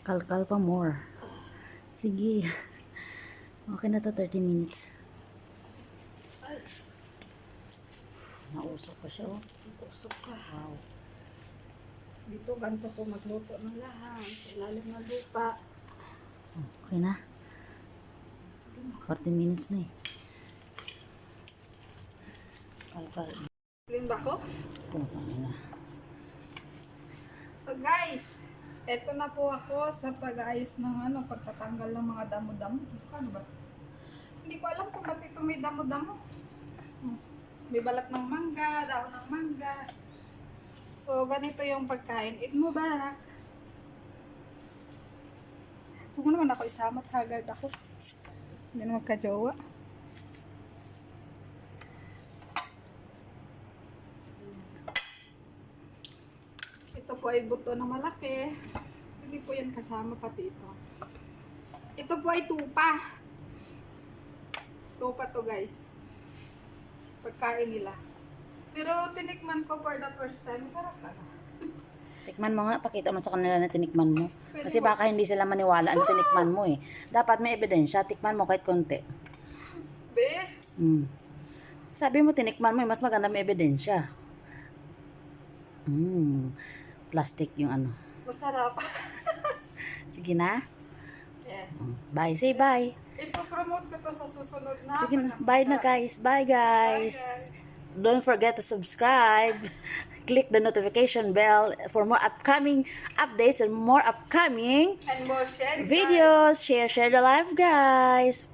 Kalkal pa more. Sige. Okay na to, 30 minutes. Ay, Nausok pa siya, oh. usok ka. Wow. Dito, ganito ko magluto ng lahat. Ilalim ng lupa. Okay na. Sige na. 40 minutes na eh. Kalkal. Clean ba ako? Puta na. So guys, eto na po ako sa pag-ayos ng pagtatanggal ng mga damo-damo. Gusto ano ba? Hindi ko alam kung ba't ito may damo-damo. May balat ng mangga, dahon ng mangga. So, ganito yung pagkain. Eid Mubarak. Huwag mo naman ako isama at haggard ako. Hindi naman ka-jowa. Ito po ay buto na malaki. So, hindi po yan kasama pati ito. Ito po ay tupa. Tupa to guys. Pagkain nila. Pero tinikman ko for the first time. Sarap na. Tikman mo nga, pakita mo sa kanila na tinikman mo. Pwede Kasi ba? baka hindi sila maniwala na tinikman mo eh. Dapat may ebidensya, tikman mo kahit konti. Be, Sabi mo tinikman mo, mas maganda may ebidensya. Plastic yung ano. masarap. Sige na. Yes. Bye. Say bye. Ipo-promote ko to sa susunod na. Sige na. Bye na guys. Bye guys. Bye, guys. Don't forget to subscribe. Click the notification bell for more upcoming updates and more upcoming And more sharing. videos. Share the live guys.